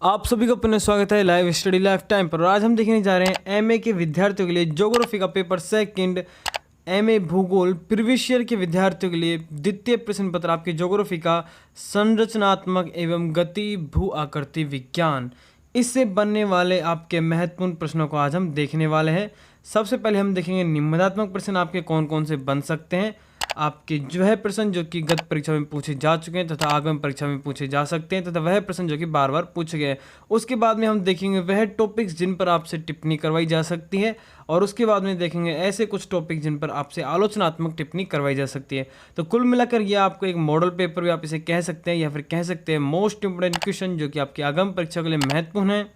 आप सभी को पुनः स्वागत है लाइव स्टडी लाइफ टाइम पर। और आज हम देखने जा रहे हैं एमए के विद्यार्थियों के लिए ज्योग्राफी का पेपर सेकंड, एमए भूगोल प्रीवियस ईयर के विद्यार्थियों के लिए द्वितीय प्रश्न पत्र आपके ज्योग्राफी का संरचनात्मक एवं गति भू आकृति विज्ञान, इससे बनने वाले आपके महत्वपूर्ण प्रश्नों को आज हम देखने वाले हैं। सबसे पहले हम देखेंगे निबंधात्मक प्रश्न आपके कौन कौन से बन सकते हैं। आपके जो है प्रश्न जो कि गत परीक्षा में पूछे जा चुके हैं तथा आगामी परीक्षा में पूछे जा सकते हैं तथा वह प्रश्न जो कि बार बार पूछे गए। उसके बाद में हम देखेंगे वह टॉपिक्स जिन पर आपसे टिप्पणी करवाई जा सकती है, और उसके बाद में देखेंगे ऐसे कुछ टॉपिक जिन पर आपसे आलोचनात्मक टिप्पणी करवाई जा सकती है। तो कुल मिलाकर यह आपको एक मॉडल पेपर भी आप इसे कह सकते हैं, या फिर कह सकते हैं मोस्ट इंपोर्टेंट क्वेश्चन जो कि आपकी आगामी परीक्षा के लिए महत्वपूर्ण है।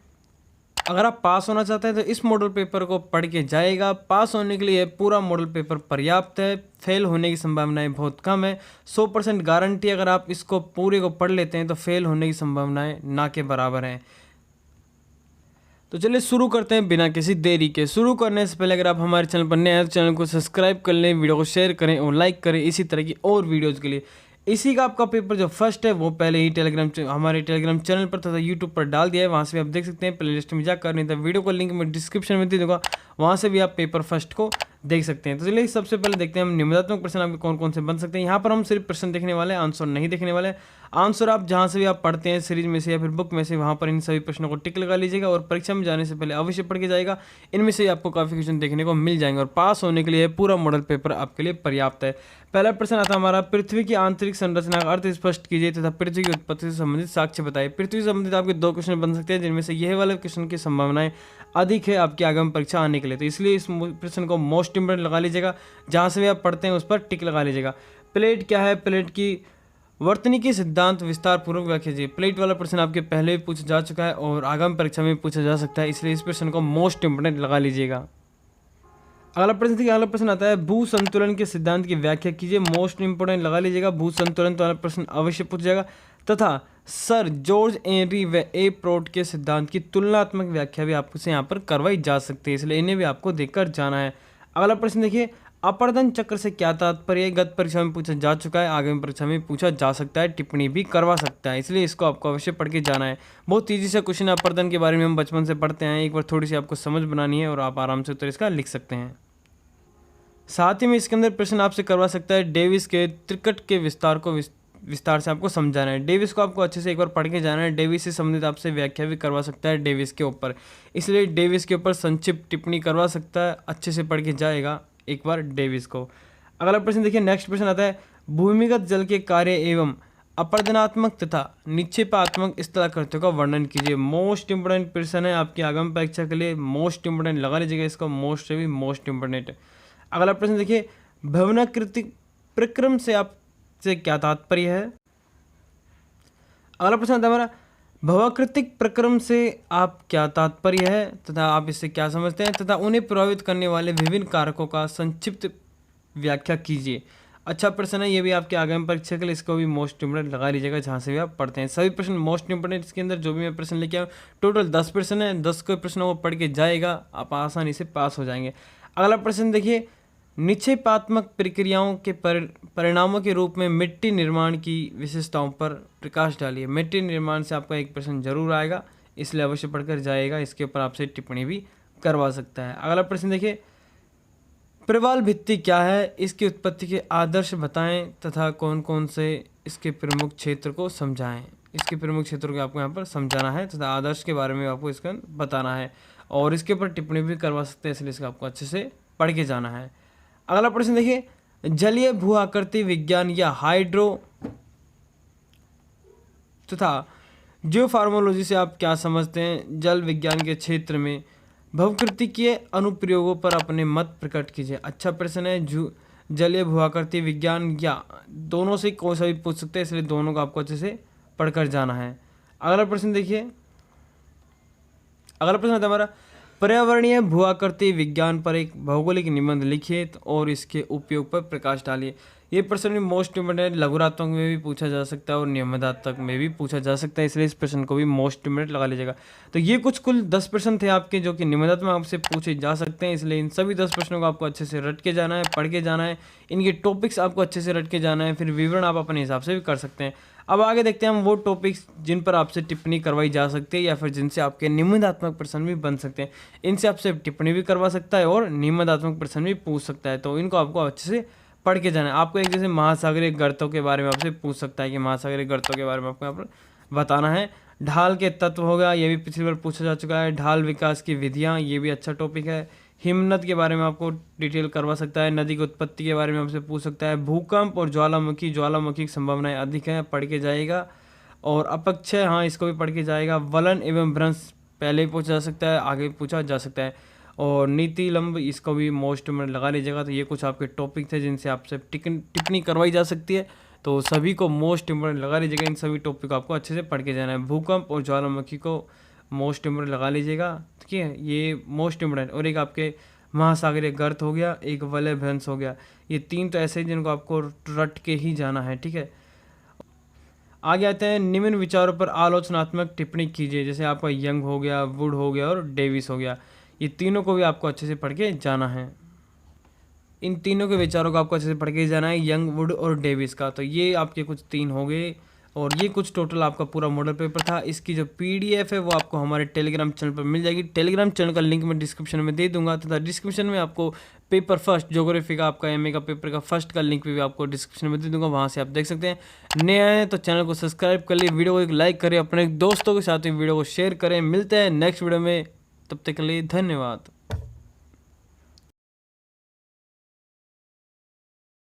अगर आप पास होना चाहते हैं तो इस मॉडल पेपर को पढ़ के जाएगा। पास होने के लिए पूरा मॉडल पेपर पर्याप्त है, फेल होने की संभावनाएं बहुत कम है। 100% गारंटी, अगर आप इसको पूरे को पढ़ लेते हैं तो फेल होने की संभावनाएं ना के बराबर हैं। तो चलिए शुरू करते हैं बिना किसी देरी के। शुरू करने से पहले अगर आप हमारे चैनल पर नए हैं तो चैनल को सब्सक्राइब कर लें, वीडियो को शेयर करें और लाइक करें इसी तरह की और वीडियोज़ के लिए। इसी का आपका पेपर जो फर्स्ट है वो पहले ही हमारे टेलीग्राम चैनल पर तथा यूट्यूब पर डाल दिया है, वहाँ से भी आप देख सकते हैं। प्लेलिस्ट में जाकर, नहीं तो वीडियो को लिंक मैं डिस्क्रिप्शन में दे दूँगा, वहाँ से भी आप पेपर फर्स्ट को देख सकते हैं। तो चलिए सबसे पहले देखते हैं हम निबंधात्मक प्रश्न आपके कौन कौन से बन सकते हैं। यहाँ पर हम सिर्फ प्रश्न देखने वाले हैं, आंसर नहीं देखने वाले। आंसर आप जहाँ से भी आप पढ़ते हैं सीरीज में से या फिर बुक में से, वहाँ पर इन सभी प्रश्नों को टिक लगा लीजिएगा और परीक्षा में जाने से पहले अवश्य पढ़ के जाएगा। इनमें से आपको काफ़ी क्वेश्चन देखने को मिल जाएंगे और पास होने के लिए पूरा मॉडल पेपर आपके लिए पर्याप्त है। पहला प्रश्न आता है हमारा, पृथ्वी की आंतरिक संरचना का अर्थ स्पष्ट कीजिए तथा पृथ्वी की उत्पत्ति से संबंधित साक्ष्य बताइए। पृथ्वी से संबंधित आपके 2 क्वेश्चन बन सकते हैं, जिनमें से यह वाले क्वेश्चन की संभावनाएं अधिक है आपकी आगामी परीक्षा आने के लिए। तो इसलिए इस प्रश्न को मोस्ट इंपोर्टेंट लगा लीजिएगा, जहाँ से भी आप पढ़ते हैं उस पर टिक लगा लीजिएगा। प्लेट क्या है? प्लेट की वर्तनिकी सिद्धांत विस्तार पूर्वक व्याख्या कीजिए। प्लेट वाला प्रश्न आपके पहले भी पूछा जा चुका है और आगामी परीक्षा में पूछा जा सकता है, इसलिए इस प्रश्न को मोस्ट इंपोर्टेंट लगा लीजिएगा। अगला प्रश्न आता है, भू संतुलन के सिद्धांत की व्याख्या कीजिए। मोस्ट इंपोर्टेंट लगा लीजिएगा, भू संतुलन वाला प्रश्न अवश्य पूछ जाएगा। तथा सर जॉर्ज एनरी व ए प्रोट के सिद्धांत की तुलनात्मक व्याख्या भी आपसे यहाँ पर करवाई जा सकती है, इसलिए इन्हें भी आपको देखकर जाना है। अगला प्रश्न देखिए, अपर्दन चक्र से क्या तात्पर्य? गत परीक्षा में पूछा जा चुका है, आगामी परीक्षा में पूछा जा सकता है, टिप्पणी भी करवा सकता है, इसलिए इसको आपको अवश्य पढ़ के जाना है। बहुत तेजी से क्वेश्चन अपर्दन के बारे में हम बचपन से पढ़ते हैं, एक बार थोड़ी सी आपको समझ बनानी है और आप आराम से उत्तर इसका लिख सकते हैं। साथ ही में इसके अंदर प्रश्न आपसे करवा सकता है डेविस के त्रिकट के विस्तार से आपको समझाना है। डेविस को आपको अच्छे से एक बार पढ़ के जाना है। डेविस से संबंधित आपसे व्याख्या भी करवा सकता है डेविस के ऊपर, इसलिए डेविस के ऊपर संक्षिप्त टिप्पणी करवा सकता है, अच्छे से पढ़ के जाएगा एक बार डेविस को। अगला प्रश्न देखिए, नेक्स्ट प्रश्न आता है, भूमिगत जल के कार्य एवं अपर्दनात्मक तथा निक्षेपात्मक स्थलाकृतियों का वर्णन कीजिए। मोस्ट इंपोर्टेंट प्रश्न है आपकी आगामी परीक्षा के लिए, मोस्ट इंपोर्टेंट लगा लीजिएगा इसको, मोस्ट से भी मोस्ट इंपोर्टेंट। अगला प्रश्न देखिए, भवनाकृतिक प्रक्रम से आपसे क्या तात्पर्य है? अगला प्रश्न आता है हमारा, भवाकृतिक प्रक्रम से आप क्या तात्पर्य है तथा आप इससे क्या समझते हैं तथा उन्हें प्रभावित करने वाले विभिन्न कारकों का संक्षिप्त व्याख्या कीजिए। अच्छा प्रश्न है, ये भी आपके आगामी परीक्षा के लिए, इसको भी मोस्ट इंपोर्टेंट लगा लीजिएगा जहाँ से भी आप पढ़ते हैं। सभी प्रश्न मोस्ट इंपोर्टेंट, इसके अंदर जो भी मैं प्रश्न लेके आऊँ, टोटल 10 प्रश्न है, 10 के प्रश्नों को पढ़ के जाएगा, आप आसानी से पास हो जाएंगे। अगला प्रश्न देखिए, निक्षेपात्मक प्रक्रियाओं के परिणामों के रूप में मिट्टी निर्माण की विशेषताओं पर प्रकाश डालिए। मिट्टी निर्माण से आपका एक प्रश्न जरूर आएगा, इसलिए अवश्य पढ़कर जाएगा, इसके ऊपर आपसे टिप्पणी भी करवा सकता है। अगला प्रश्न देखिए, प्रवाल भित्ति क्या है? इसकी उत्पत्ति के आदर्श बताएं तथा कौन कौन से इसके प्रमुख क्षेत्र को समझाएं। इसके प्रमुख क्षेत्रों को आपको यहाँ पर समझाना है तथा आदर्श के बारे में आपको इसका बताना है और इसके ऊपर टिप्पणी भी करवा सकते हैं, इसलिए इसका आपको अच्छे से पढ़ के जाना है। अगला प्रश्न देखिए, जलीय भू आकृति विज्ञान या हाइड्रो तथा जियोफार्मोलॉजी से आप क्या समझते हैं? जल विज्ञान के क्षेत्र में भवकृति के अनुप्रयोगों पर अपने मत प्रकट कीजिए। अच्छा प्रश्न है, जलीय भू आकृति विज्ञान या दोनों से कोई सा भी पूछ सकते हैं, इसलिए दोनों को आपको अच्छे से पढ़कर जाना है। अगला प्रश्न देखिए, अगला प्रश्न है हमारा, पर्यावरणीय भू आकृति विज्ञान पर एक भौगोलिक निबंध लिखिए और इसके उपयोग पर प्रकाश डालिए। ये प्रश्न भी मोस्ट इंपोर्टेंट, लघुरात्मक में भी पूछा जा सकता है और निबंधात्मक में भी पूछा जा सकता है, इसलिए इस प्रश्न को भी मोस्ट इंपोर्टेंट लगा लीजिएगा। तो ये कुल 10 प्रश्न थे आपके जो कि निबंधात्मक आपसे पूछे जा सकते हैं, इसलिए इन सभी 10 प्रश्नों को आपको अच्छे से रट के जाना है, पढ़ के जाना है, इनके टॉपिक्स आपको अच्छे से रट के जाना है, फिर विवरण आप अपने हिसाब से भी कर सकते हैं। अब आगे देखते हैं हम वो टॉपिक्स जिन पर आपसे टिप्पणी करवाई जा सकती है या फिर जिनसे आपके निबंधात्मक प्रश्न भी बन सकते हैं। इनसे आपसे टिप्पणी भी करवा सकता है और निबंधात्मक प्रश्न भी पूछ सकता है, तो इनको आपको अच्छे से पढ़ के जाना है। आपको एक जैसे महासागरीय गर्तों के बारे में आपसे पूछ सकता है कि महासागरीय गर्तों के बारे में आपको यहाँ पर बताना है। ढाल के तत्व होगा, ये भी पिछली बार पूछा जा चुका है। ढाल विकास की विधियाँ, ये भी अच्छा टॉपिक है। हिमनद के बारे में आपको डिटेल करवा सकता है। नदी की उत्पत्ति के बारे में आपसे पूछ सकता है। भूकंप और ज्वालामुखी की संभावनाएं अधिक हैं, पढ़ के जाएगा। और अपक्षय, हाँ इसको भी पढ़ के जाएगा। वलन एवं भ्रंश पहले भी पूछा जा सकता है, आगे भी पूछा जा सकता है। और नीति लंब, इसको भी मोस्ट में लगा लीजिएगा। तो ये कुछ आपके टॉपिक थे जिनसे आपसे टिप्पणी करवाई जा सकती है, तो सभी को मोस्ट इम्पोर्टेंट लगा लीजिएगा। इन सभी टॉपिक को आपको अच्छे से पढ़ के जाना है। भूकंप और ज्वालामुखी को मोस्ट इम्पोर्टेंट लगा लीजिएगा, ठीक है, ये मोस्ट इम्पोर्टेंट। और एक आपके महासागरीय गर्त हो गया, एक वलय भ्रंश हो गया। ये 3 तो ऐसे हैं जिनको आपको रट के ही जाना है, ठीक है। आगे आते हैं, निम्न विचारों पर आलोचनात्मक टिप्पणी कीजिए। जैसे आपका यंग हो गया, वुड हो गया और डेविस हो गया। ये तीनों को भी आपको अच्छे से पढ़ के जाना है। इन तीनों के विचारों को आपको अच्छे से पढ़ के जाना है, यंग, वुड और डेविस का। तो ये आपके कुछ 3 हो गए और ये कुछ टोटल आपका पूरा मॉडल पेपर था। इसकी जो PDF है वो आपको हमारे टेलीग्राम चैनल पर मिल जाएगी। टेलीग्राम चैनल का लिंक मैं डिस्क्रिप्शन में दे दूंगा, तथा डिस्क्रिप्शन में आपको पेपर फर्स्ट ज्योग्राफी का आपका MA का पेपर का फर्स्ट का लिंक भी आपको डिस्क्रिप्शन में दे दूंगा, वहाँ से आप देख सकते हैं। नए आए तो चैनल को सब्सक्राइब कर लिए, वीडियो को एक लाइक करें, अपने दोस्तों के साथ वीडियो को शेयर करें। मिलते हैं नेक्स्ट वीडियो में, तब तक के लिए धन्यवाद।